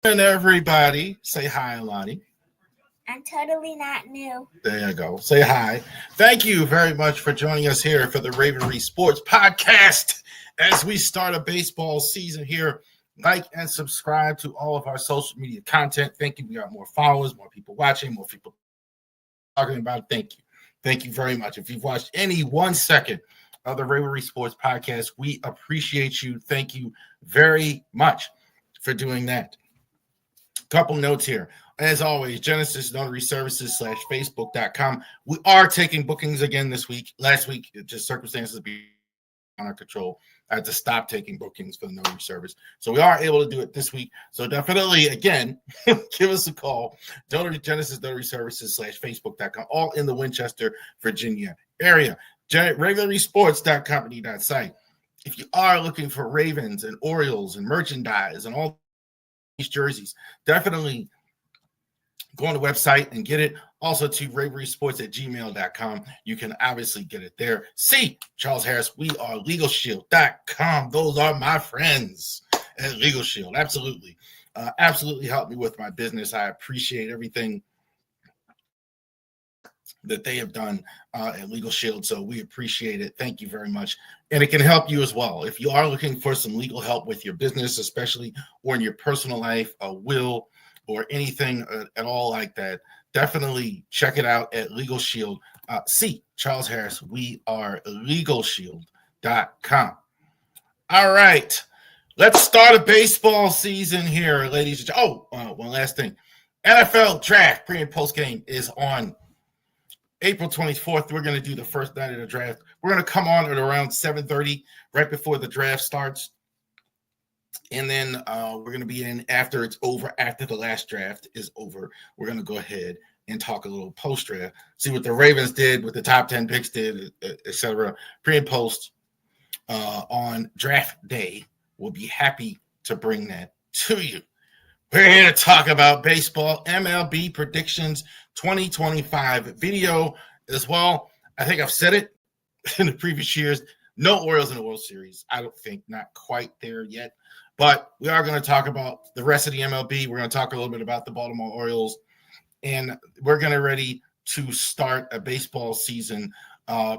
And everybody, say hi, Alani. I'm totally not new. There you go. Say hi. Thank you very much for joining us here for the Ravenry Sports Podcast as we start a baseball season here. Like and subscribe to all of our social media content. Thank you. We got more followers, more people watching, more people talking about it. Thank you. Thank you very much. If you've watched any 1 second of the Ravenry Sports Podcast, we appreciate you. Thank you very much for doing that. Couple notes here. As always, Genesis Notary Services /Facebook.com. We are taking bookings again this week. Last week, just circumstances beyond our control. I had to stop taking bookings for the notary service. So we are able to do it this week. So definitely, again, give us a call. Genesis Notary Services /Facebook.com. All in the Winchester, Virginia area. RavenrySports.company.site. If you are looking for Ravens and Orioles and merchandise and all these jerseys, definitely go on the website and get it. Also to raverysports@gmail.com. You can obviously get it there. See, Charles Harris, we are LegalShield.com. Those are my friends at Legal Shield. Absolutely. Absolutely help me with my business. I appreciate everything that they have done at Legal Shield. So we appreciate it. Thank you very much. And it can help you as well. If you are looking for some legal help with your business, especially or in your personal life, a will, or anything at all like that, definitely check it out at Legal Shield. See, Charles Harris, we are LegalShield.com. All right. Let's start a baseball season here, ladies and gentlemen. One last thing. NFL draft pre- and post game is on April 24th. We're going to do the first night of the draft. We're going to come on at around 7:30, right before the draft starts. And then we're going to be in after it's over, after the last draft is over. We're going to go ahead and talk a little post-draft, see what the Ravens did, what the top 10 picks did, etc. Pre and post on draft day. We'll be happy to bring that to you. We're here to talk about baseball, MLB predictions 2025 video as well. I think I've said it in the previous years. No Orioles in the World Series. I don't think, not quite there yet. But we are going to talk about the rest of the MLB. We're going to talk a little bit about the Baltimore Orioles. And we're going to ready to start a baseball season.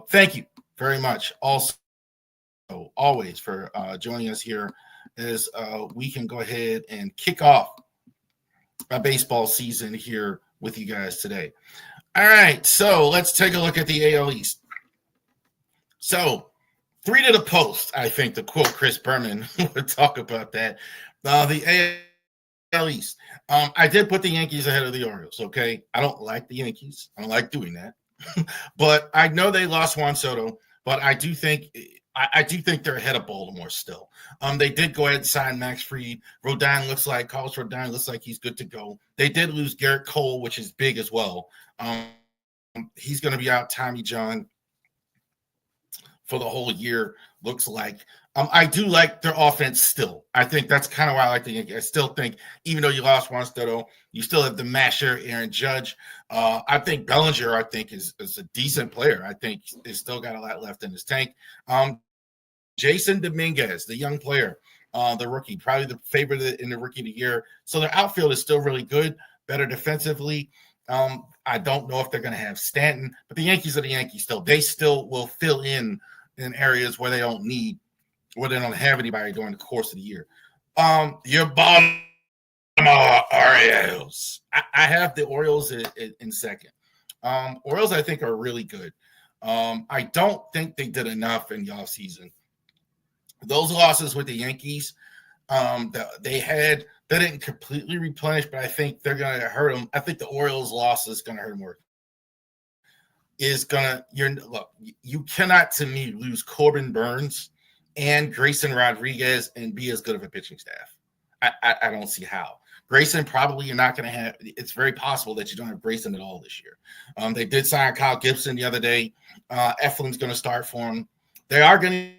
Thank you very much also, always, for joining us here as we can go ahead and kick off a baseball season here with you guys today. All right, so let's take a look at the AL East. So, 3 to the post, I think, to quote Chris Berman. We'll talk about that. The AL East. I did put the Yankees ahead of the Orioles, okay? I don't like the Yankees. I don't like doing that. But I know they lost Juan Soto, but I do think they're ahead of Baltimore still. They did go ahead and sign Max Fried. Carlos Rodon looks like he's good to go. They did lose Garrett Cole, which is big as well. He's going to be out. Tommy John for the whole year, looks like. I do like their offense still. I think that's kind of why I like the Yankees. I still think, even though you lost Juan Soto, you still have the masher, Aaron Judge. I think Bellinger, is a decent player. I think he's still got a lot left in his tank. Jason Dominguez, the young player, the rookie, probably the favorite in the rookie of the year. So their outfield is still really good, better defensively. I don't know if they're going to have Stanton, but the Yankees are the Yankees still. They still will fill in areas where they don't have anybody during the course of the year. Your Baltimore Orioles. I have the Orioles in second. Orioles, I think, are really good. I don't think they did enough in the offseason. Those losses with the Yankees, they didn't completely replenish, but I think they're going to hurt them. I think the Orioles' loss is going to hurt them more. You cannot, to me, lose Corbin Burns and Grayson Rodriguez and be as good of a pitching staff. I don't see how. Grayson, probably you're not going to have. It's very possible that you don't have Grayson at all this year. They did sign Kyle Gibson the other day. Eflin's going to start for him. They are going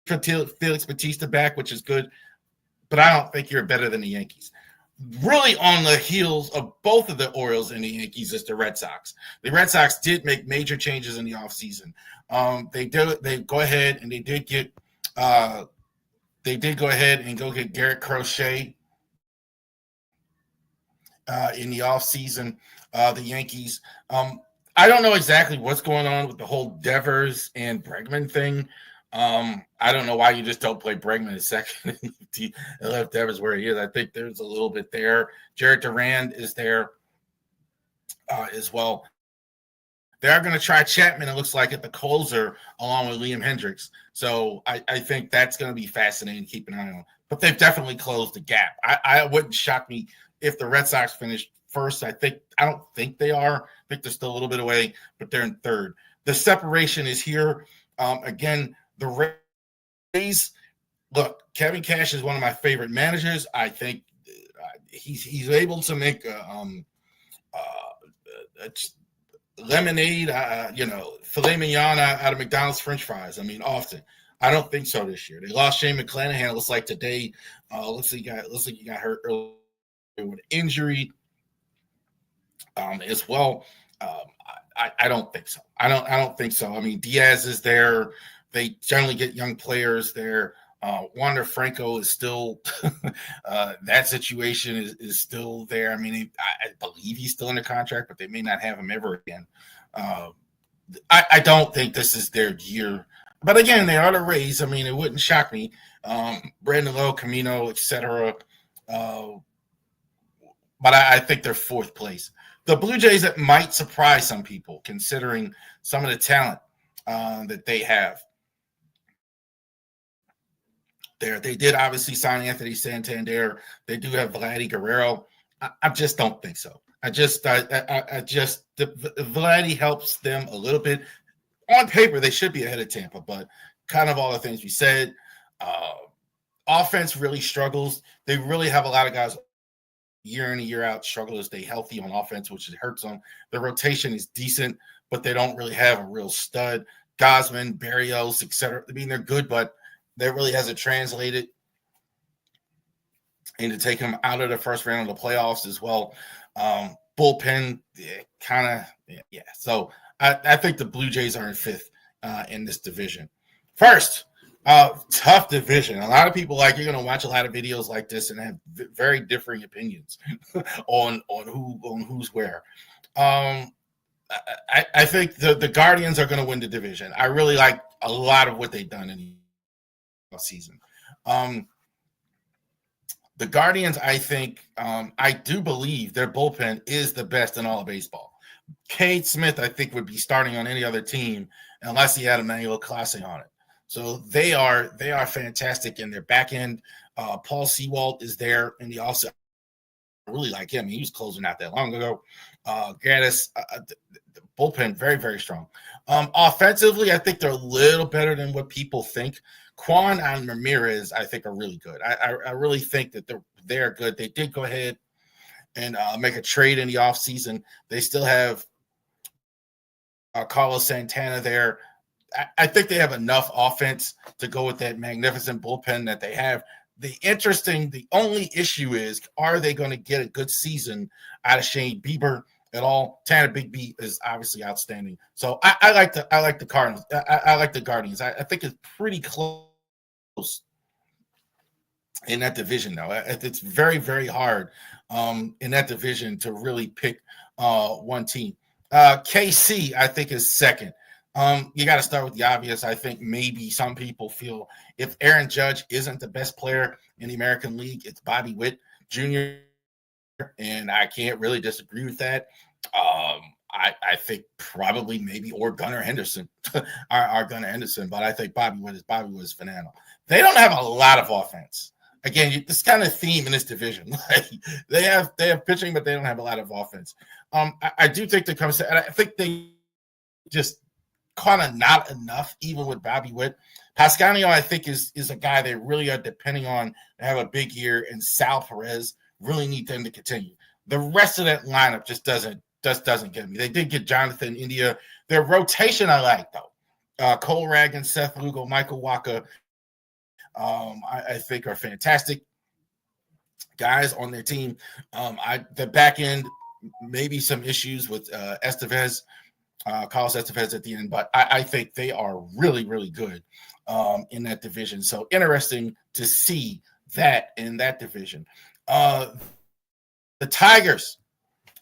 to put Felix Bautista back, which is good, but I don't think you're better than the Yankees. Really on the heels of both of the Orioles and the Yankees is the Red Sox. The Red Sox did make major changes in the offseason. They go ahead and they did go ahead and go get Garrett Crochet in the offseason, the Yankees. I don't know exactly what's going on with the whole Devers and Bregman thing. I don't know why you just don't play Bregman in second and left Devers where he is. I think there's a little bit there. Jared Durand is there as well. They are going to try Chapman, it looks like, at the closer along with Liam Hendricks. So I think that's going to be fascinating to keep an eye on. But they've definitely closed the gap. I wouldn't shock me if the Red Sox finished first. I don't think they are. I think they're still a little bit away, but they're in third. The separation is here. Again, the Rays, look, Kevin Cash is one of my favorite managers. I think he's able to make a lemonade, filet mignon out of McDonald's French fries. I mean, often. I don't think so this year. They lost Shane McClanahan. It looks like today. Looks like he got hurt earlier with injury as well. I don't think so. I don't think so. I mean, Diaz is there. They generally get young players there. Wander Franco is still that situation is still there. I mean, I believe he's still under contract, but they may not have him ever again. I don't think this is their year. But again, they are the Rays. I mean, it wouldn't shock me. Brandon Lowe, Camino, etc. But I think they're fourth place. The Blue Jays, that might surprise some people considering some of the talent that they have. They did obviously sign Anthony Santander. They do have Vladdy Guerrero. I just don't think so. Vladdy helps them a little bit. On paper, they should be ahead of Tampa, but kind of all the things we said. Offense really struggles. They really have a lot of guys year in and year out struggle to stay healthy on offense, which hurts them. The rotation is decent, but they don't really have a real stud. Gosman, Berrios, etc. I mean, they're good, but that really hasn't translated into taking them out of the first round of the playoffs as well. Bullpen, yeah. So I think the Blue Jays are in fifth in this division. First, tough division. A lot of people you're going to watch a lot of videos like this and have very differing opinions on who's where. I think the Guardians are going to win the division. I really like a lot of what they've done in the season. The Guardians, I think, I do believe their bullpen is the best in all of baseball. Cade Smith, I think, would be starting on any other team unless he had Emmanuel Clase on it. So they are fantastic in their back end. Paul Sewald is there, and he also I really like him. He was closing out that long ago. Gaddis, the bullpen, very, very strong. Offensively, I think they're a little better than what people think. Quan and Ramirez, I think, are really good. I really think that they're good. They did go ahead and make a trade in the offseason. They still have Carlos Santana there. I think they have enough offense to go with that magnificent bullpen that they have. The only issue is, are they going to get a good season out of Shane Bieber at all? Tanner Bigby is obviously outstanding. So I like the Cardinals. I like the Guardians. I think it's pretty close in that division, though. It's very, very hard in that division to really pick one team. KC, I think, is second. You got to start with the obvious. I think maybe some people feel if Aaron Judge isn't the best player in the American League, it's Bobby Witt Jr., and I can't really disagree with that. I think probably maybe or Gunnar Henderson are Gunnar Henderson, but I think Bobby Witt is phenomenal. They don't have a lot of offense. Again, this kind of theme in this division. They have pitching, but they don't have a lot of offense. I do think they come. I think they just kind of not enough, even with Bobby Witt. Pascanio, I think, is a guy they really are depending on to have a big year, and Sal Perez really need them to continue. The rest of that lineup just doesn't get me. They did get Jonathan India. Their rotation I like, though. Cole Ragan, Seth Lugo, Michael Waka, I think are fantastic guys on their team. The back end, maybe some issues with Estevez, Carlos Estevez at the end, but I think they are really, really good in that division. So interesting to see that in that division. The Tigers,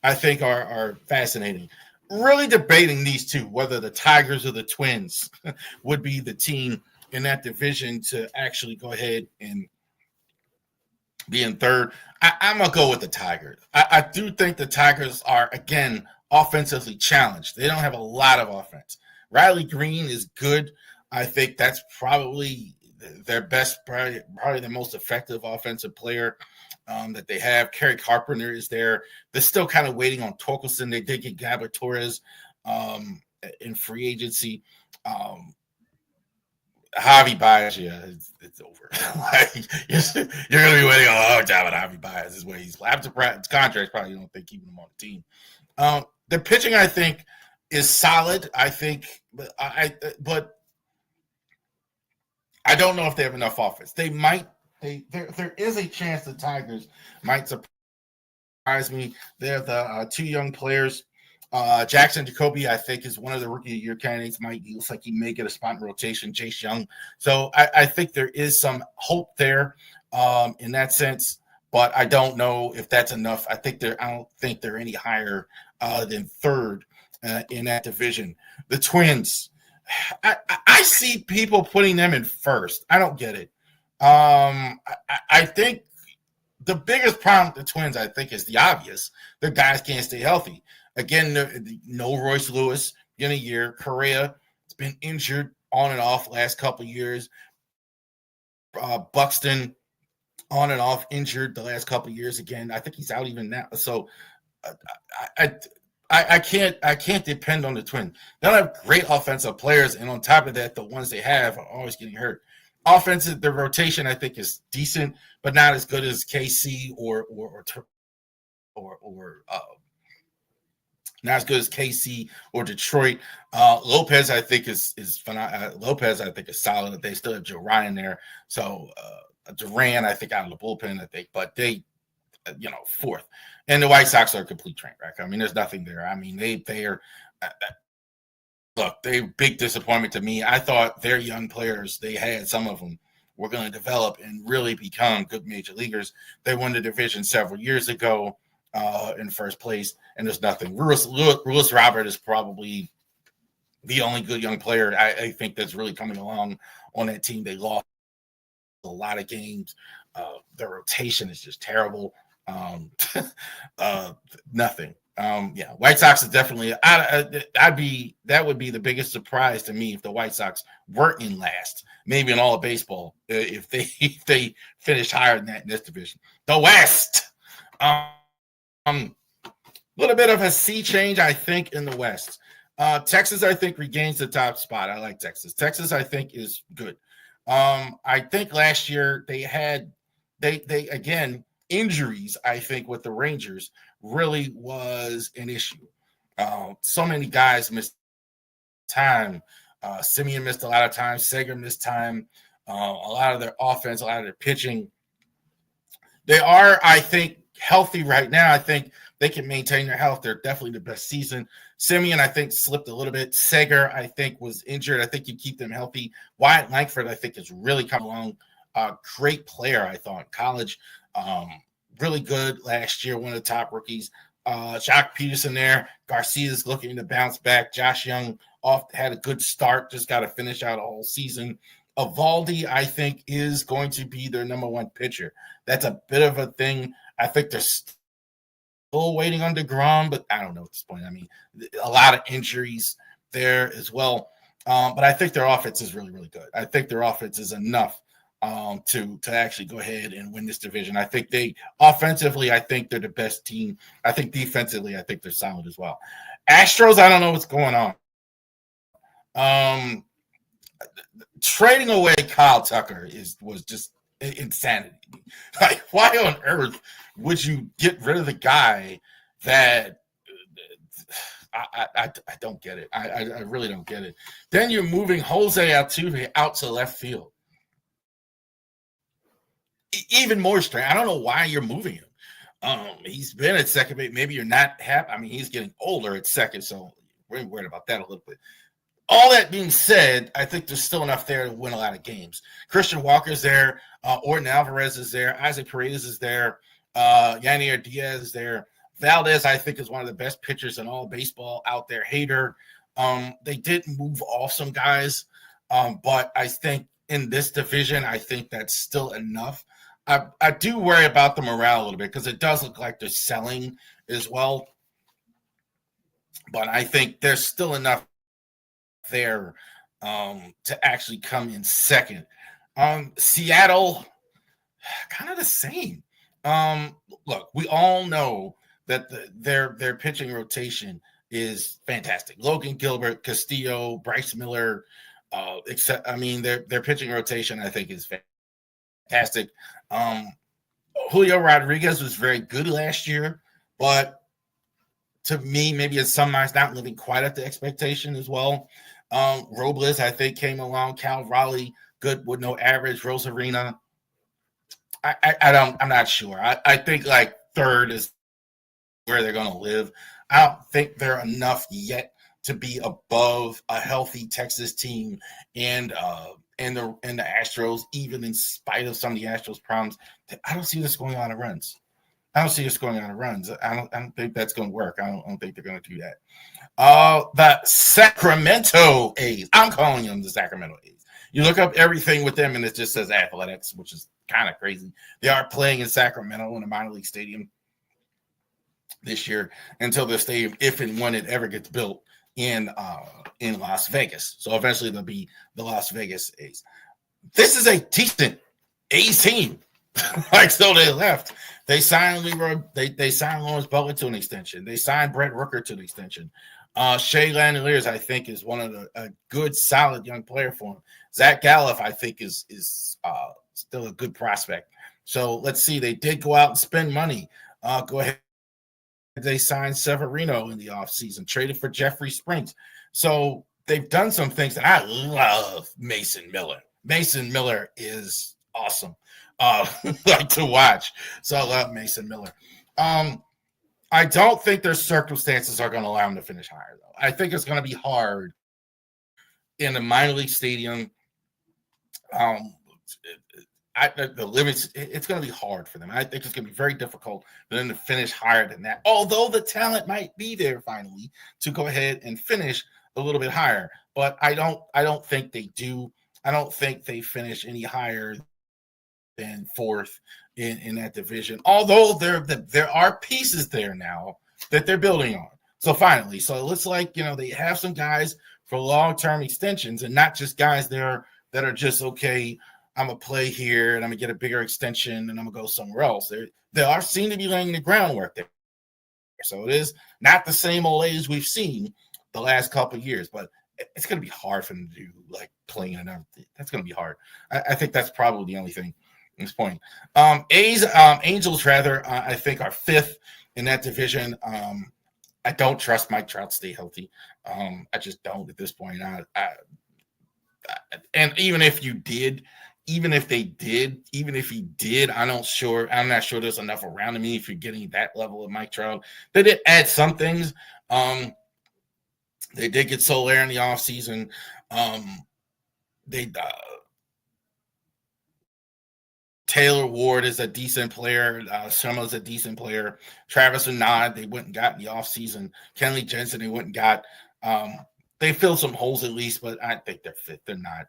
I think are fascinating. Really debating these two, whether the Tigers or the Twins would be the team in that division to actually go ahead and be in third. I'm going to go with the Tigers. I do think the Tigers are, again, offensively challenged. They don't have a lot of offense. Riley Green is good. I think that's probably their best, probably the most effective offensive player that they have. Kerry Carpenter is there. They're still kind of waiting on Torkelson. They did get Gabriel Torres in free agency. Javi Baez, yeah, it's over. Like, you're going to be waiting a long time on Javi Baez. Is where he's after contracts. Probably you don't think keeping him on the team. The pitching, I think, is solid. I think, but I don't know if they have enough offense. They might. There is a chance the Tigers might surprise me. They have the two young players. Jackson Jacoby, I think, is one of the rookie of the year candidates. He looks like he may get a spot in rotation. Jace Young. So I think there is some hope there in that sense, but I don't know if that's enough. I don't think they're any higher than third in that division. The Twins, I see people putting them in first. I don't get it. I think the biggest problem with the Twins, I think, is the obvious. The guys can't stay healthy. Again, no Royce Lewis in a year. Correa has been injured on and off last couple of years. Buxton on and off injured the last couple of years. Again, I think he's out even now. So I can't depend on the Twins. They don't have great offensive players, and on top of that, the ones they have are always getting hurt. Offensive, the rotation I think is decent, but not as good as KC or not as good as KC or Detroit. Lopez, I think is Lopez, I think is solid. They still have Joe Ryan there, so Duran, I think, out of the bullpen, I think, but they, fourth. And the White Sox are a complete train wreck. I mean, there's nothing there. I mean, they are. Look, they're a big disappointment to me. I thought their young players, they had some of them, were going to develop and really become good major leaguers. They won the division several years ago in first place, and there's nothing. Lewis Robert is probably the only good young player I think that's really coming along on that team. They lost a lot of games. Their rotation is just terrible. Nothing. White Sox is definitely. That would be the biggest surprise to me if the White Sox weren't in last, maybe in all of baseball, if they finished higher than that in this division. The West, little bit of a sea change, I think, in the West. Texas, I think, regains the top spot. I like Texas. Texas, I think, is good. I think last year they had again injuries. I think with the Rangers really was an issue. So many guys missed time. Simeon missed a lot of time. Seager missed time. A lot of their offense, a lot of their pitching. They are, I think, healthy right now. I think they can maintain their health. They're definitely the best season. Simeon, I think, slipped a little bit. Seager, I think, was injured. I think you keep them healthy. Wyatt Langford, I think, has really come along. Great player, I thought, in college. Really good last year, one of the top rookies. Jock Peterson there. Garcia's looking to bounce back. Josh Young had a good start, just got to finish out a whole season. Evaldi, I think, is going to be their number one pitcher. That's a bit of a thing. I think they're still waiting on DeGrom, but I don't know at this point. I mean, a lot of injuries there as well. But I think their offense is really, really good. I think their offense is enough to actually go ahead and win this division. I think offensively, I think they're the best team. I think defensively, I think they're solid as well. Astros, I don't know what's going on. Trading away Kyle Tucker was just insanity. Like, why on earth would you get rid of the guy that I don't get it. I really don't get it. Then you're moving Jose Altuve out to left field. Even more strange. I don't know why you're moving him. He's been at second base. Maybe you're not happy. I mean, he's getting older at second, so we're worried about that a little bit. All that being said, I think there's still enough there to win a lot of games. Christian Walker's there. Orton Alvarez is there. Isaac Paredes is there. Yanier Diaz is there. Valdez, I think, is one of the best pitchers in all baseball out there. Hader. They did move off some guys, but I think in this division, I think that's still enough. I do worry about the morale a little bit because it does look like they're selling as well. But I think there's still enough there to actually come in second. Seattle, kind of the same. Look, we all know that their pitching rotation is fantastic. Logan Gilbert, Castillo, Bryce Miller, their pitching rotation I think is fantastic. Julio Rodriguez was very good last year, but to me, maybe in some minds not living quite at the expectation as well. Robles, I think, came along. Cal Raleigh, good with no average. Rosarina, I'm not sure. I think like third is where they're going to live. I don't think they're enough yet to be above a healthy Texas team and the Astros, even in spite of some of the Astros problems. I don't see this going on in runs. I don't think that's going to work. I don't think they're going to do that. The Sacramento A's. I'm calling them the Sacramento A's. You look up everything with them, and it just says athletics, which is kind of crazy. They are playing in Sacramento in a minor league stadium this year until the stadium, if and when it ever gets built, in Las Vegas. So eventually they'll be the Las Vegas A's. This is a decent A's team. So they left. They signed Leroy. They signed Lawrence Butler to an extension. They signed Brett Rooker to an extension. Shea Langeliers, I think, is one of a good, solid young player for him. Zach Galliff, I think, is still a good prospect. So let's see. They did go out and spend money. Go ahead. They signed Severino in the offseason, traded for Jeffrey Springs. So they've done some things that I love. Mason Miller. Mason Miller is awesome. Like to watch. So I love Mason Miller. I don't think their circumstances are going to allow him to finish higher, though. I think it's going to be hard in a minor league stadium. It's going to be hard for them. I think it's going to be very difficult for them to finish higher than that. Although the talent might be there finally to go ahead and finish a little bit higher, but I don't think they do. I don't think they finish any higher than fourth in that division. Although there are pieces there now that they're building on. So finally, it looks like they have some guys for long-term extensions and not just guys there that are just okay. I'm going to play here and I'm going to get a bigger extension and I'm going to go somewhere else. They are seen to be laying the groundwork there. So it is not the same old A's we've seen the last couple of years, but it's going to be hard for them to do, like playing another. That's going to be hard. I think that's probably the only thing at this point. Angels, rather, I think are fifth in that division. I don't trust Mike Trout to stay healthy. I just don't at this point. And even if he did, I'm not sure there's enough around him if you're getting that level of Mike Trout. They did add some things. They did get Soler in the offseason. Taylor Ward is a decent player. Summer's a decent player. Travis Renard, they went and got in the offseason. Kenley Jensen, they went and got. They filled some holes at least, but I think they're fit. They're not,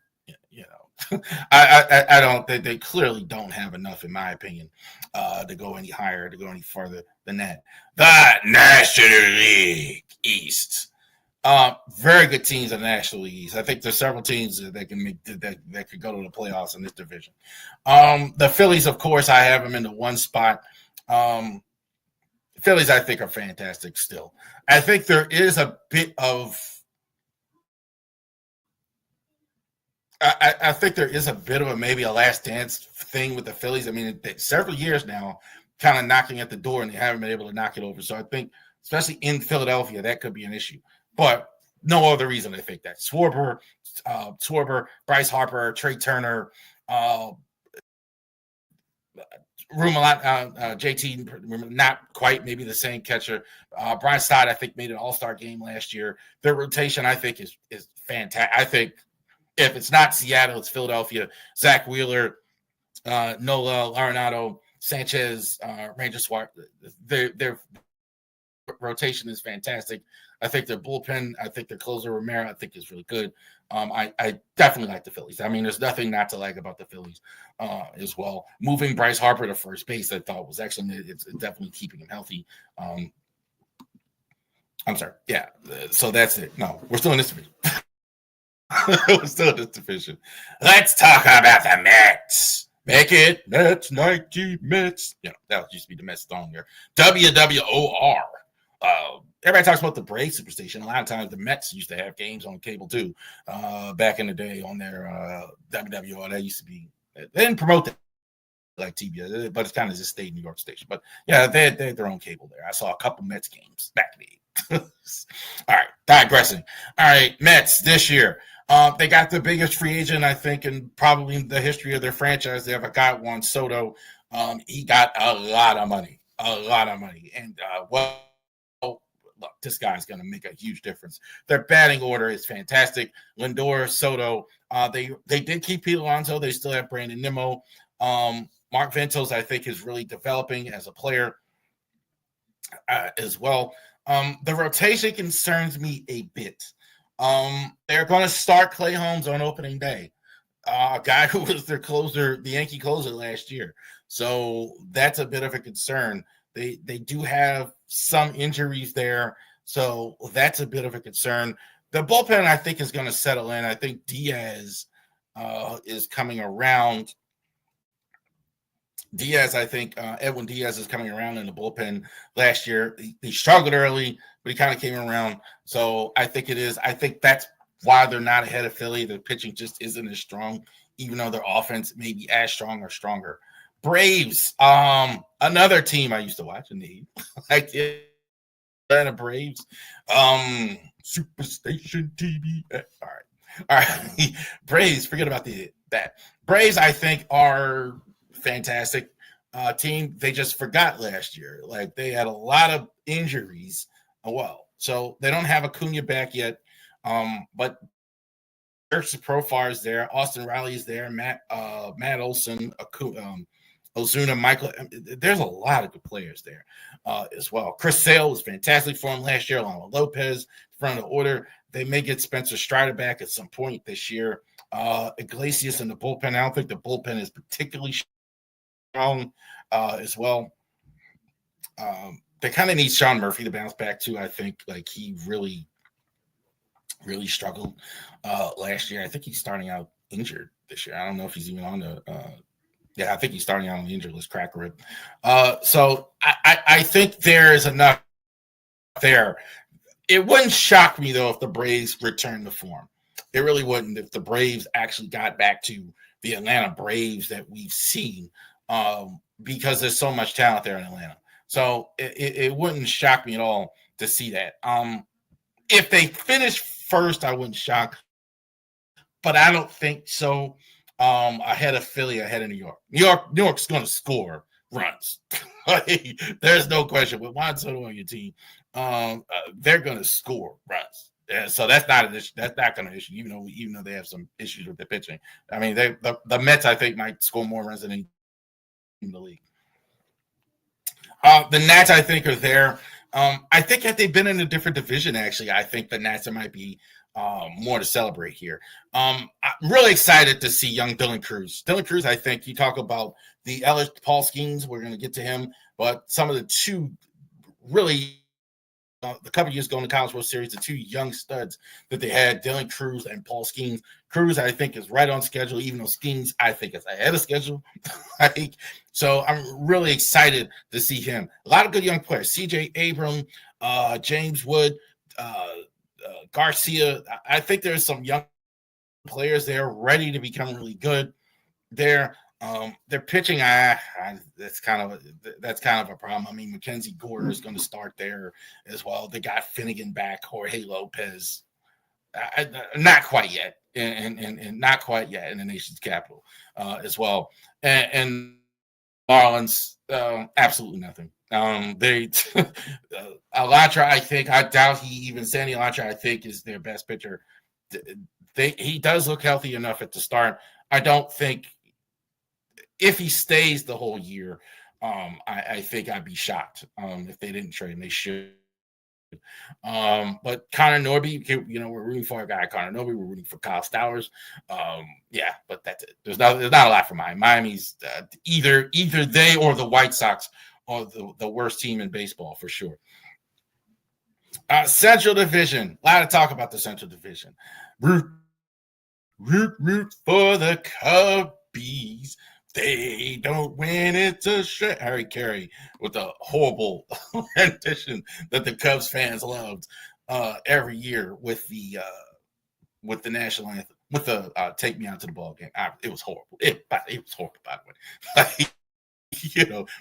I don't. They clearly don't have enough, in my opinion, to go any higher, to go any further than that. The National League East. Very good teams in the National League East. I think there's several teams that can make that could go to the playoffs in this division. The Phillies, of course, I have them in the one spot. Phillies, I think, are fantastic still. I think there is a bit of I think there is a bit of maybe a last dance thing with the Phillies. I mean, several years now, kind of knocking at the door, and they haven't been able to knock it over. So I think, especially in Philadelphia, that could be an issue. But no other reason I think that. Schwarber, Bryce Harper, Trey Turner, JT, not quite maybe the same catcher. Brian Stott, I think, made an all-star game last year. Their rotation, I think, is fantastic. I think if it's not Seattle, it's Philadelphia. Zach Wheeler, Nola, Arenado, Sanchez, Ranger Swart. They're rotation is fantastic. I think their bullpen, I think their closer Romero, I think is really good. I definitely like the Phillies. I mean, there's nothing not to like about the Phillies as well. Moving Bryce Harper to first base, I thought was excellent. It's definitely keeping him healthy. I'm sorry. Yeah. So that's it. No, we're still in this division. We're still in this division. Let's talk about the Mets. Make it Mets, Nike Mets. You know, that used to be the Mets song there. WWOR. Everybody talks about the Braves Superstation. A lot of times the Mets used to have games on cable too. Back in the day on their WWOR, that used to be. They didn't promote that like TV, but it's kind of just stayed New York station. But yeah, they had their own cable there. I saw a couple Mets games back in the 80s. All right, digressing. All right, Mets this year. They got the biggest free agent, I think, in probably the history of their franchise. They ever got Juan Soto. He got a lot of money. And look, this guy's going to make a huge difference. Their batting order is fantastic. Lindor, Soto. They did keep Pete Alonso. They still have Brandon Nimmo. Mark Ventos, I think, is really developing as a player as well. The rotation concerns me a bit. They're going to start Clay Holmes on opening day, a guy who was their closer, the Yankee closer last year. So that's a bit of a concern. They do have some injuries there, so that's a bit of a concern. The bullpen, I think, is going to settle in. I think Diaz is coming around. Edwin Diaz is coming around in the bullpen. Last year, he struggled early, but he kind of came around. So I think that's why they're not ahead of Philly. The pitching just isn't as strong, even though their offense may be as strong or stronger. Braves, another team I used to watch in the like the Atlanta Braves, Superstation TV. All right. Braves, forget about that. Braves, I think, are fantastic team. They just forgot last year. Like they had a lot of injuries. So they don't have Acuna back yet. But there's the Profar's there. Austin Riley's there. Matt Olson, Ozuna, Michael. There's a lot of good players there as well. Chris Sale was fantastic for him last year, along with Lopez, front of the order. They may get Spencer Strider back at some point this year. Iglesias in the bullpen. I don't think the bullpen is particularly strong as well. They kind of need Sean Murphy to bounce back too. I think like he really struggled last year. I think he's starting out injured this year. I don't know if he's even on the I think he's starting out on the injured list, crack rib. So I think there is enough there. It wouldn't shock me though if the Braves returned to form. It really wouldn't if the Braves actually got back to the Atlanta Braves that we've seen because there's so much talent there in Atlanta. So it wouldn't shock me at all to see that. If they finish first, I wouldn't shock, but I don't think so. Ahead of Philly, ahead of New York. New York's going to score runs. There's no question. With Juan Soto on your team, they're going to score runs. So that's not an issue. That's not going to issue, even though they have some issues with the pitching. I mean, the Mets, I think, might score more runs than any in the league. The Nats, I think, are there. I think had they been in a different division, actually, I think the Nats might be more to celebrate here. I'm really excited to see young Dylan Cruz. Dylan Cruz, I think you talk about the Ellis Paul Skeens. We're going to get to him, but some of the two really the couple years ago in the College World Series, the two young studs that they had, Dylan Cruz and Paul Skeens. Cruz, I think, is right on schedule, even though Skeens, I think, is ahead of schedule. So I'm really excited to see him. A lot of good young players. C.J. Abram, James Wood, Garcia. I think there's some young players there ready to become really good there. Their pitching, that's kind of a problem. I mean, Mackenzie Gore is going to start there as well. They got Finnegan back, Jorge Lopez, not quite yet, and not quite yet in the nation's capital as well. And Marlins, absolutely nothing. They Elantra, I doubt he even Sandy Elantra, I think, is their best pitcher. He does look healthy enough at the start. I don't think. If he stays the whole year, I think I'd be shocked if they didn't trade him. They should. But Connor Norby, we're rooting for a guy, Connor Norby. We're rooting for Kyle Stowers. Yeah, but that's it. There's not a lot for Miami. Miami's either they or the White Sox are the worst team in baseball for sure. Central Division. A lot of talk about the Central Division. Root for the Cubbies. They don't win it to shit. Harry Carey with a horrible rendition that the Cubs fans loved every year with the national anthem, with the "Take Me Out to the Ball Game." It was horrible. It was horrible, by the way.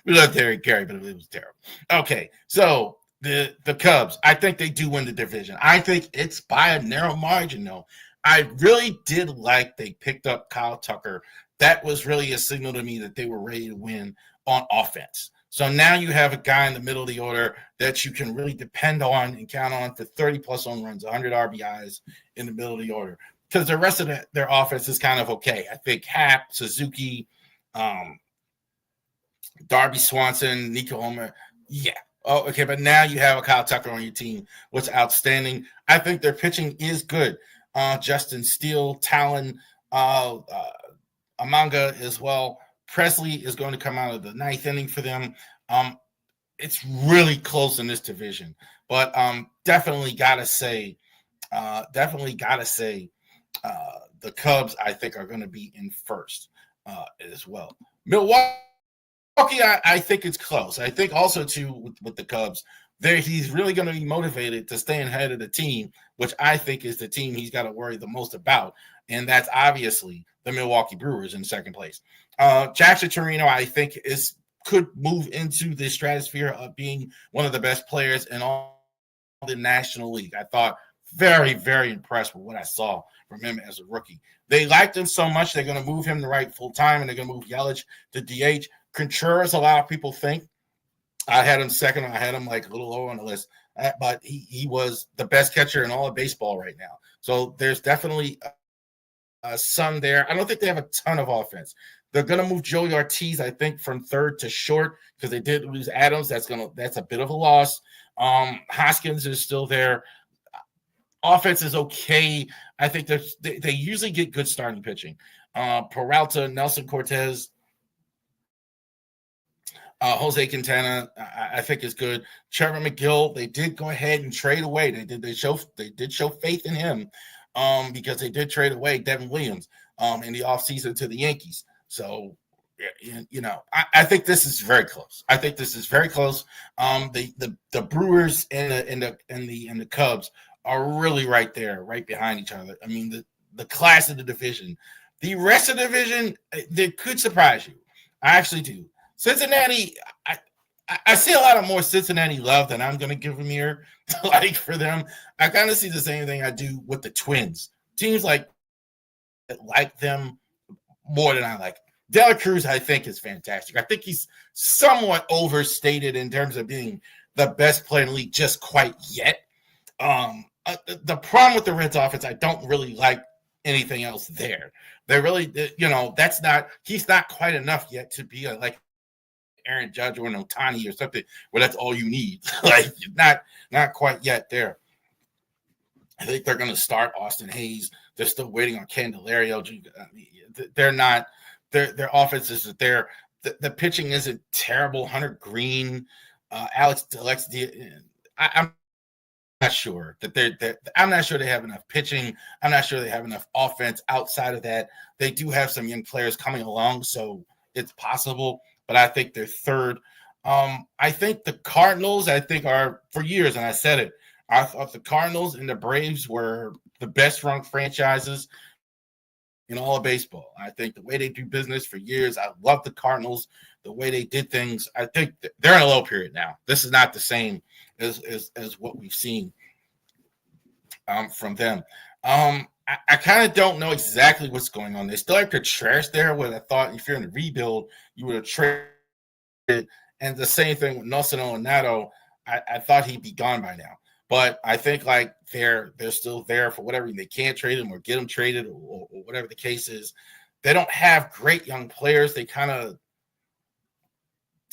We loved Harry Carey, but it was terrible. Okay, so the Cubs, I think they do win the division. I think it's by a narrow margin, though. I really did like they picked up Kyle Tucker. That was really a signal to me that they were ready to win on offense. So now you have a guy in the middle of the order that you can really depend on and count on for 30-plus home runs, 100 RBIs in the middle of the order. Because the rest of their offense is kind of okay. I think Happ, Suzuki, Darby Swanson, Nico Homer. Yeah. Oh, okay. But now you have a Kyle Tucker on your team, which is outstanding. I think their pitching is good. Justin Steele, Talon, Amanga as well. Presley is going to come out of the ninth inning for them. It's really close in this division, but definitely gotta say, the Cubs I think are going to be in first as well. Milwaukee, I think it's close. I think also too with the Cubs, he's really going to be motivated to stay ahead of the team, which I think is the team he's got to worry the most about, and that's obviously the Milwaukee Brewers in second place. Jackson Torino, I think, could move into the stratosphere of being one of the best players in all the National League. I thought very, very impressed with what I saw from him as a rookie. They liked him so much, they're going to move him to right full time, and they're going to move Yelich to DH. Contreras, a lot of people think, I had him second. I had him like a little lower on the list, but he was the best catcher in all of baseball right now. So there's definitely some there. I don't think they have a ton of offense. They're going to move Joey Ortiz, I think, from third to short because they did lose Adams. That's a bit of a loss. Hoskins is still there. Offense is okay. I think they usually get good starting pitching. Peralta, Nelson Cortez, Jose Quintana, I think is good. Trevor McGill, they did go ahead and trade away. They did show faith in him because they did trade away Devin Williams in the offseason to the Yankees. So, I think this is very close. The Brewers and the Cubs are really right there, right behind each other. I mean, the class of the division. The rest of the division, they could surprise you. I actually do. Cincinnati, I see a lot of more Cincinnati love than I'm going to give them here. Like for them, I kind of see the same thing I do with the Twins. Teams like them more than I like. De La Cruz, I think, is fantastic. I think he's somewhat overstated in terms of being the best player in the league just quite yet. The problem with the Reds offense, I don't really like anything else there. They're really, he's not quite enough yet to be like Aaron Judge or an Ohtani or something where that's all you need. Like not quite yet there. I think they're going to start Austin Hayes. They're still waiting on Candelario. They're not. Their offense is there. The pitching isn't terrible. Hunter Green, Alex. I'm not sure that I'm not sure they have enough pitching. I'm not sure they have enough offense outside of that. They do have some young players coming along, so it's possible. But I think they're third. I think the Cardinals, are for years, and I said it, I thought the Cardinals and the Braves were the best run franchises in all of baseball. I think the way they do business for years, I love the Cardinals, the way they did things. I think they're in a low period now. This is not the same as what we've seen from them. I kind of don't know exactly what's going on. They still have Contreras there, where I thought if you're in a rebuild, you would have traded. And the same thing with Nelson Arenado. I thought he'd be gone by now. But I think like they're still there for whatever. They can't trade him or get him traded or whatever the case is. They don't have great young players. They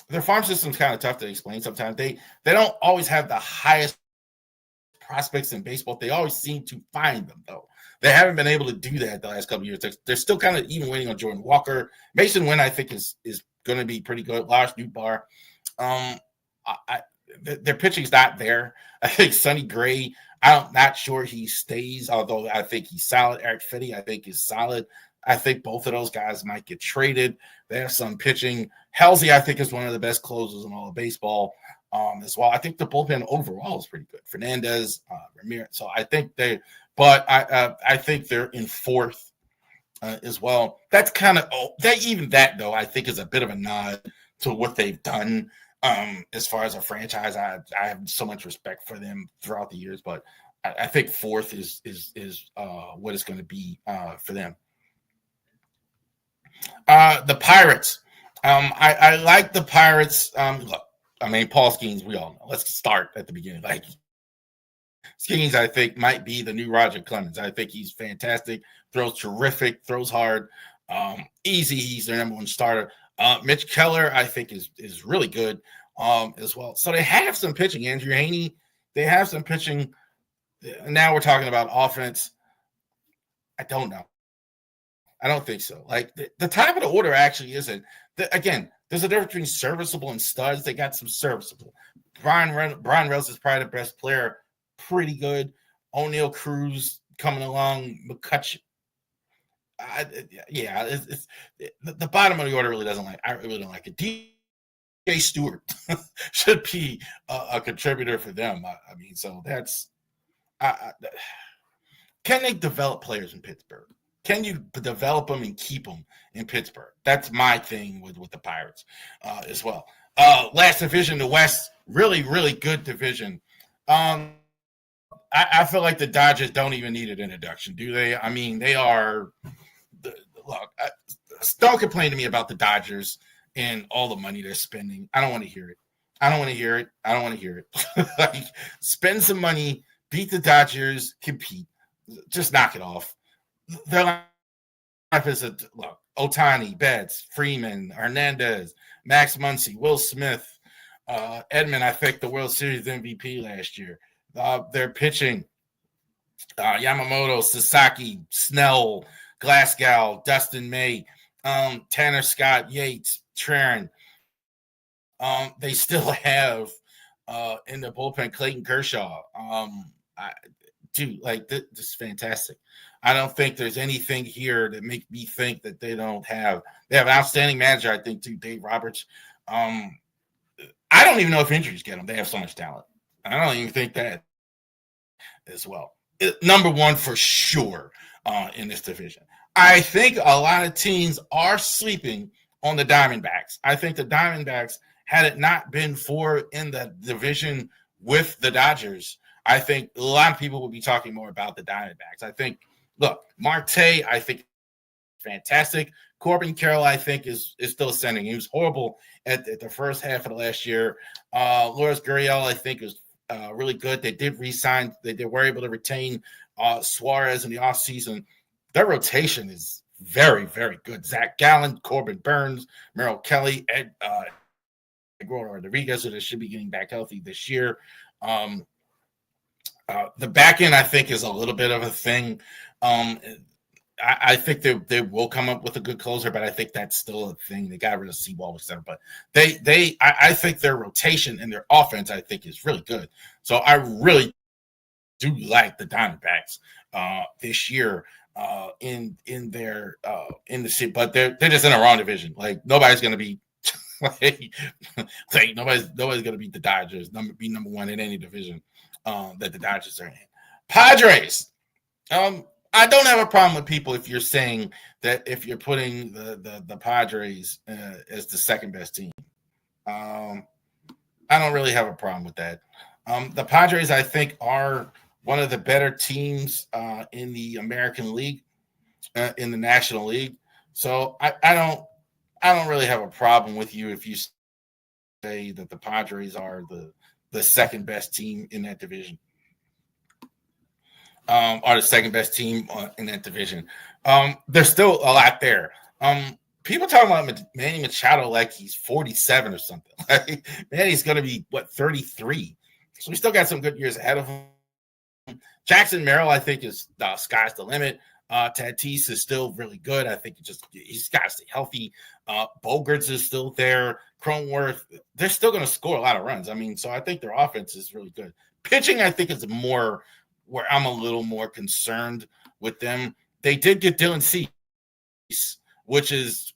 their farm system's kind of tough to explain sometimes. They don't always have the highest prospects in baseball. They always seem to find them, though. They haven't been able to do that the last couple of years. They're still kind of even waiting on Jordan Walker. Mason Wynn, I think, is going to be pretty good. Lars Nootbaar. Their pitching's not there. I think Sonny Gray, I'm not sure he stays, although I think he's solid. Eric Fitty, I think, is solid. I think both of those guys might get traded. They have some pitching. Halsey, I think, is one of the best closers in all of baseball as well. I think the bullpen overall is pretty good. Fernandez, Ramirez. So I think I think they're in fourth as well. That's kind of that though, I think is a bit of a nod to what they've done as far as a franchise. I have so much respect for them throughout the years, but I think fourth is what it's going to be for them. The Pirates. I like the Pirates. Look, I mean, Paul Skeens, we all know. Let's start at the beginning. Like Skeens, I think, might be the new Roger Clemens. I think he's fantastic, throws terrific, throws hard. Easy, he's their number one starter. Mitch Keller, I think, is really good as well. So they have some pitching. Andrew Haney, they have some pitching. Now we're talking about offense. I don't know. I don't think so. Like the top of the order actually isn't. Again, there's a difference between serviceable and studs. They got some serviceable. Brian Reynolds is probably the best player. Pretty good. O'Neal Cruz coming along. McCutcheon. The bottom of the order really doesn't like. I really don't like it. DJ Stewart should be a contributor for them. I mean, so that's. Can they develop players in Pittsburgh? Can you develop them and keep them in Pittsburgh? That's my thing with the Pirates as well. Last division, the West, really, really good division. I feel like the Dodgers don't even need an introduction, do they? I mean, they are look, don't complain to me about the Dodgers and all the money they're spending. I don't want to hear it. Like, spend some money, beat the Dodgers, compete. Just knock it off. Their life is look, Ohtani, Betts, Freeman, Hernandez, Max Muncy, Will Smith, Edmund, I think the World Series MVP last year. They're pitching Yamamoto, Sasaki, Snell, Glasgow, Dustin May, Tanner Scott, Yates, Trerin. They still have in the bullpen Clayton Kershaw. This is fantastic. I don't think there's anything here that make me think that they don't have. They have an outstanding manager, I think, too, Dave Roberts. I don't even know if injuries get them. They have so much talent. I don't even think that as well. Number one for sure in this division. I think a lot of teams are sleeping on the Diamondbacks. I think the Diamondbacks, had it not been for in the division with the Dodgers, I think a lot of people will be talking more about the Diamondbacks. I think, look, Marte, I think, fantastic. Corbin Carroll, I think, is still ascending. He was horrible at the first half of the last year. Lourdes Gurriel, I think, is really good. They did re-sign. They were able to retain Suarez in the offseason. Their rotation is very, very good. Zach Gallen, Corbin Burns, Merrill Kelly, Eduardo Rodriguez, who should be getting back healthy this year. The back end, I think, is a little bit of a thing. I think they will come up with a good closer, but I think that's still a thing. They got rid of Seawald, etc. But I think their rotation and their offense, I think, is really good. So I really do like the Diamondbacks this year in the city, but they're just in a wrong division. Like nobody's going to be nobody's going to beat the Dodgers. Be number one in any division that the Dodgers are in. Padres. I don't have a problem with people if you're saying that if you're putting the Padres as the second best team. I don't really have a problem with that. The Padres, I think, are one of the better teams in the American League, in the National League. So I don't really have a problem with you if you say that the Padres are the second best team in that division. Are the second best team in that division. There's still a lot there. People talking about Manny Machado like he's 47 or something. Manny's going to be, 33? So we still got some good years ahead of him. Jackson Merrill, I think, is sky's the limit. Tatis is still really good. I think he's got to stay healthy. Bogarts is still there. Cronenworth, they're still going to score a lot of runs. I mean, so I think their offense is really good. Pitching, I think, is more where I'm a little more concerned with them. They did get Dylan Cease, which is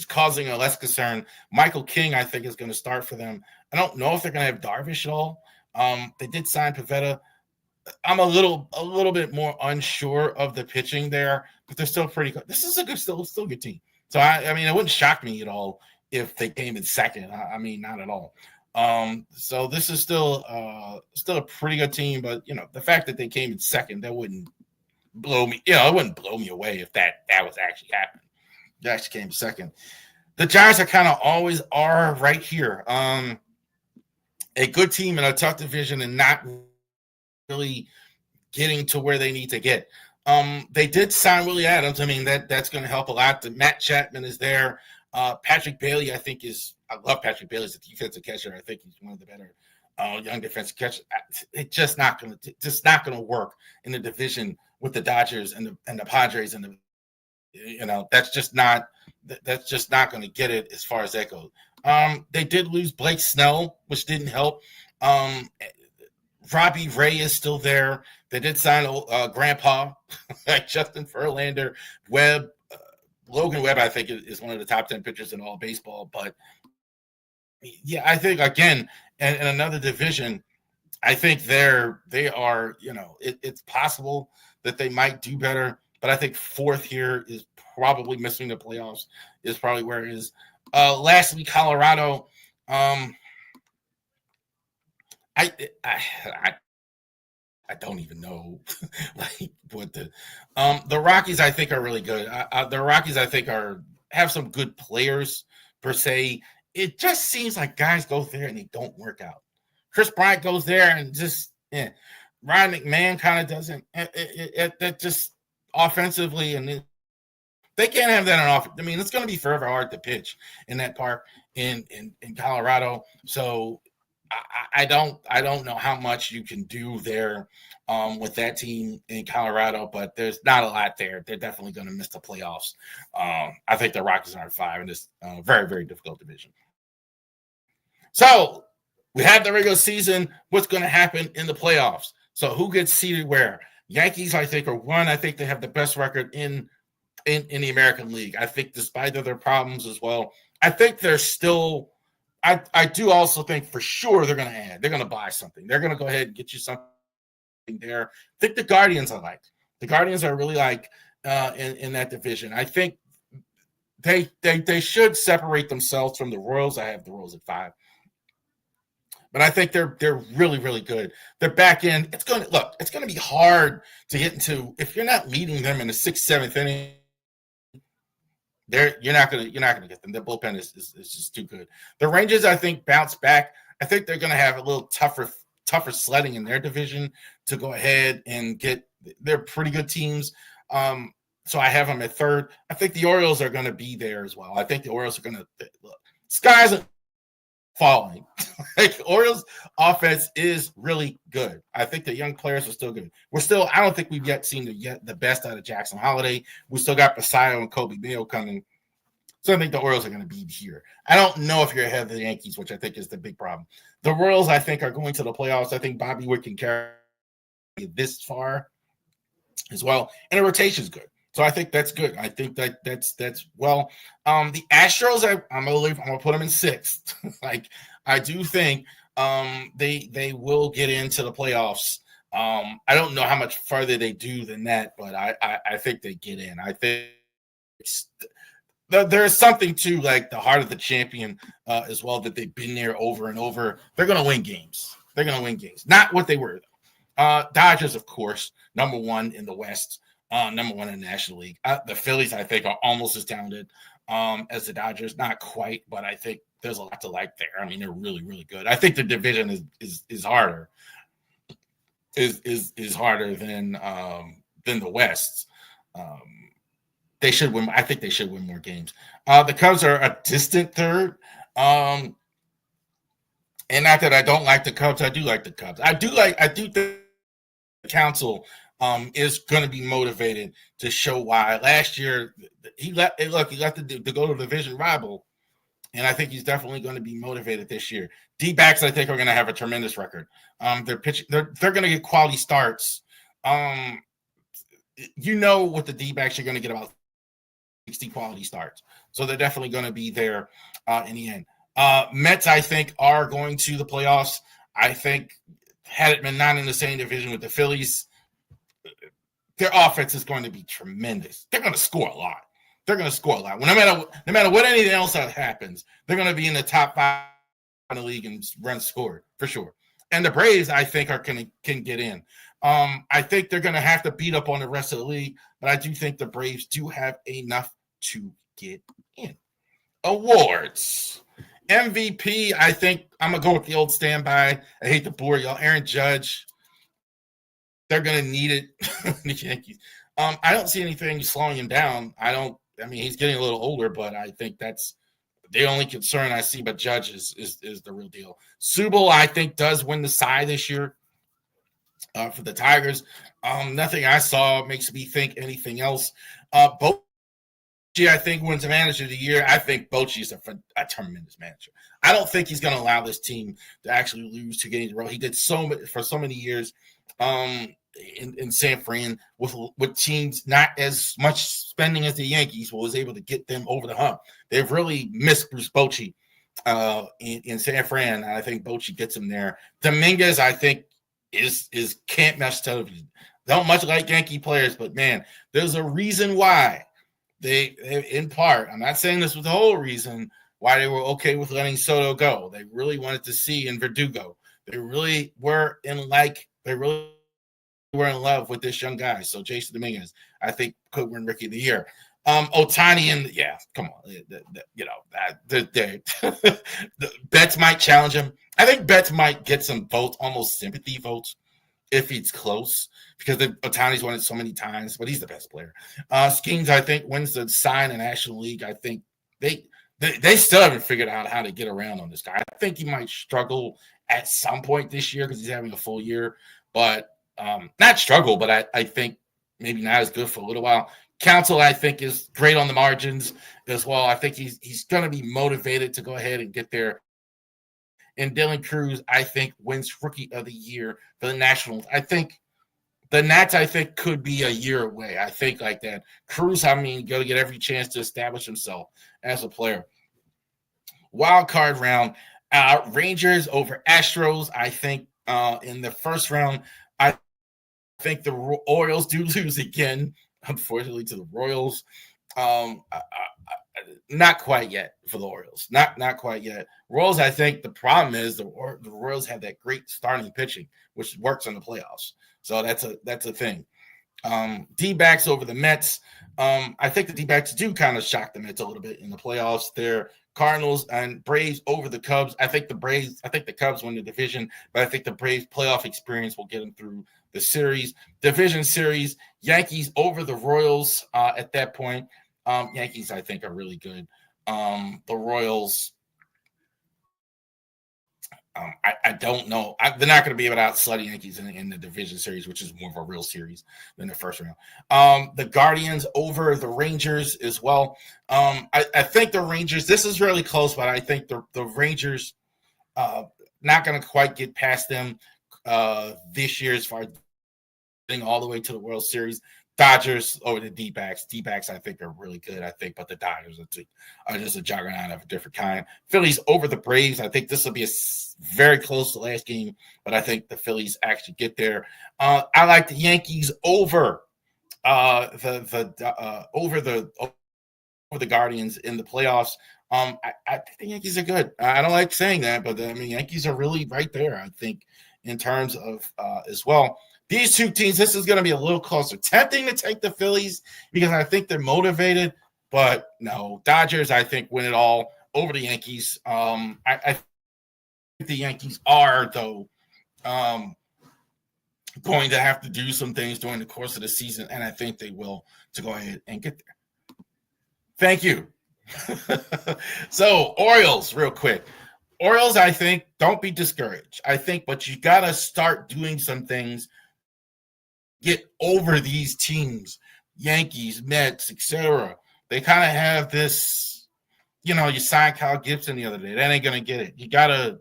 causing a less concern. Michael King, I think, is going to start for them. I don't know if they're going to have Darvish at all. They did sign Pivetta. I'm a little bit more unsure of the pitching there, but they're still pretty good. This is a still good team. So I mean, it wouldn't shock me at all if they came in second. I mean, not at all. So this is still a pretty good team, but the fact that they came in second, that wouldn't blow me. It wouldn't blow me away if that was actually happening. They actually came second. The Giants are kind of always are right here. A good team in a tough division and not really getting to where they need to get. They did sign Willie Adams. I mean, that's going to help a lot. Matt Chapman is there. Patrick Bailey, I think, I love Patrick Bailey as a defensive catcher. I think he's one of the better young defensive catchers. It's just not going to work in the division with the Dodgers and the Padres and that's just not going to get it as far as that goes. They did lose Blake Snell, which didn't help. Robbie Ray is still there. They did sign Grandpa, like Justin Verlander, Webb. Logan Webb, I think, is one of the top 10 pitchers in all baseball. But, yeah, I think, again, in another division, I think they are, it's possible that they might do better. But I think fourth here is probably missing the playoffs is probably where it is. Lastly, Colorado. I don't even know what the Rockies I think are really good. The Rockies I think have some good players per se. It just seems like guys go there and they don't work out. Chris Bryant goes there and just Ryan McMahon kind of doesn't. That just offensively and they can't have that on offense. I mean, it's going to be forever hard to pitch in that park in Colorado. So. I don't know how much you can do there with that team in Colorado, but there's not a lot there. They're definitely going to miss the playoffs. I think the Rockies are at 5 in this very, very difficult division. So we have the regular season. What's going to happen in the playoffs? So who gets seeded where? Yankees, I think, are 1. I think they have the best record in the American League. I think despite of their problems as well, I think they're still – I do also think for sure they're going to add. They're going to buy something. They're going to go ahead and get you something there. I think the Guardians are like. The Guardians are really like in that division. I think they should separate themselves from the Royals. I have the Royals at 5. But I think they're really, really good. They're back in. It's going to be hard to get into if you're not leading them in the 6th, 7th inning. You're not gonna get them. Their bullpen is just too good. The Rangers, I think, bounce back. I think they're gonna have a little tougher sledding in their division to go ahead and get. They're pretty good teams. So I have them at 3rd. I think the Orioles are gonna be there as well. I think the Orioles are gonna look. Sky's falling. Like Orioles offense is really good. I think the young players are still good. I don't think we've yet seen the best out of Jackson Holiday. We still got Basayo and Kobe Mayo coming. So I think the Orioles are going to be here. I don't know if you're ahead of the Yankees, which I think is the big problem. The Royals, I think, are going to the playoffs. I think Bobby Witt can carry this far as well. And the rotation is good. So I think that's good. I think that's well. The Astros, I'm gonna put them in 6th. Like I do think they will get into the playoffs. I don't know how much further they do than that, but I think they get in. I think there's something to like the heart of the champion as well that they've been there over and over. They're gonna win games. Not what they were. Dodgers, of course, number 1 in the West. Number 1 in the National League. The Phillies, I think, are almost as talented as the Dodgers. Not quite, but I think there's a lot to like there. I mean, they're really, really good. I think the division is harder. Is harder than the West. They should win. I think they should win more games. The Cubs are a distant 3rd. And not that I don't like the Cubs. I do like the Cubs. I do think Council is going to be motivated to show why. Last year, he left to go to the division rival, and I think he's definitely going to be motivated this year. D-backs, I think, are going to have a tremendous record. They're pitching. They're going to get quality starts. You know what the D-backs are going to get about 60 quality starts, so they're definitely going to be there in the end. Mets, I think, are going to the playoffs. I think had it been not in the same division with the Phillies, their offense is going to be tremendous. They're going to score a lot. They're going to score a lot. Well, no matter what anything else that happens, they're going to be in the top 5 in the league and runs scored for sure. And the Braves, I think, can get in. I think they're going to have to beat up on the rest of the league, but I do think the Braves do have enough to get in. Awards. MVP, I think I'm going to go with the old standby. I hate to bore y'all. Aaron Judge. They're going to need it. The Yankees. I don't see anything slowing him down. He's getting a little older, but I think that's the only concern I see. But Judge is the real deal. Subel, I think, does win the Cy this year for the Tigers. Nothing I saw makes me think anything else. Bochy, I think, wins the Manager of the Year. I think Bochy is a tremendous manager. I don't think he's going to allow this team to actually lose 2 games in a row. He did for so many years in San Fran with teams not as much spending as the Yankees, was able to get them over the hump. They've really missed Bruce Bochy in San Fran, and I think Bochy gets him there. Dominguez, I think, is can't match television. Don't much like Yankee players, but man, there's a reason why they in part, I'm not saying this was the whole reason why they were okay with letting Soto go. They really wanted to see in Verdugo. They really were in love with this young guy. So Jason Dominguez, I think, could win Rookie of the Year. Otani, and come on, the Betts might challenge him. I think Betts might get some votes, almost sympathy votes, if he's close, because Otani's won it so many times, but he's the best player. Skeens, I think, wins the Cy in the National League. I think they still haven't figured out how to get around on this guy. I think he might struggle at some point this year because he's having a full year, but not struggle, but I think maybe not as good for a little while. Council, I think, is great on the margins as well. I think he's going to be motivated to go ahead and get there. And Dylan Cruz, I think, wins Rookie of the Year for the Nationals. I think the Nats, could be a year away. I think like that. Cruz, going to get every chance to establish himself as a player. Wild card round, Rangers over Astros. I think in the first round, I think the Orioles do lose again, unfortunately, to the Royals. Not quite yet for the Orioles. Not quite yet. Royals, I think the problem is the Royals have that great starting pitching, which works in the playoffs. So that's a thing. D-backs over the Mets. I think the D-backs do kind of shock the Mets a little bit in the playoffs. They're Cardinals and Braves over the Cubs. I think the Cubs win the division, but I think the Braves playoff experience will get them through the series. Division series, Yankees over the Royals at that point. Yankees, I think, are really good. The Royals, I don't know. They're not going to be able to outslug the Yankees in the division series, which is more of a real series than the first round. The Guardians over the Rangers as well. I think the Rangers, this is really close, but I think the Rangers not going to quite get past them this year as far as getting all the way to the World Series. Dodgers over the D-backs. D-backs, I think, are really good, but the Dodgers are just a juggernaut of a different kind. Phillies over the Braves. I think this will be very close to the last game, but I think the Phillies actually get there. I like the Yankees over the Guardians in the playoffs. I think the Yankees are good. I don't like saying that, but Yankees are really right there, I think, in terms of as well. These two teams, this is going to be a little closer. Tempting to take the Phillies because I think they're motivated, but no. Dodgers, I think, win it all over the Yankees. I think the Yankees are, though, going to have to do some things during the course of the season, and I think they will to go ahead and get there. Thank you. So, Orioles, real quick. Orioles, I think, don't be discouraged. I think, but you got to start doing some things get over these teams, Yankees, Mets, etc. They kind of have this, you signed Kyle Gibson the other day. That ain't going to get it. You got to,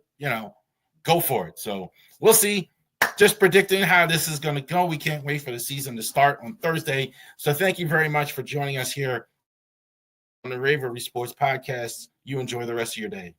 go for it. So we'll see. Just predicting how this is going to go. We can't wait for the season to start on Thursday. So thank you very much for joining us here on the Ravery Sports Podcast. You enjoy the rest of your day.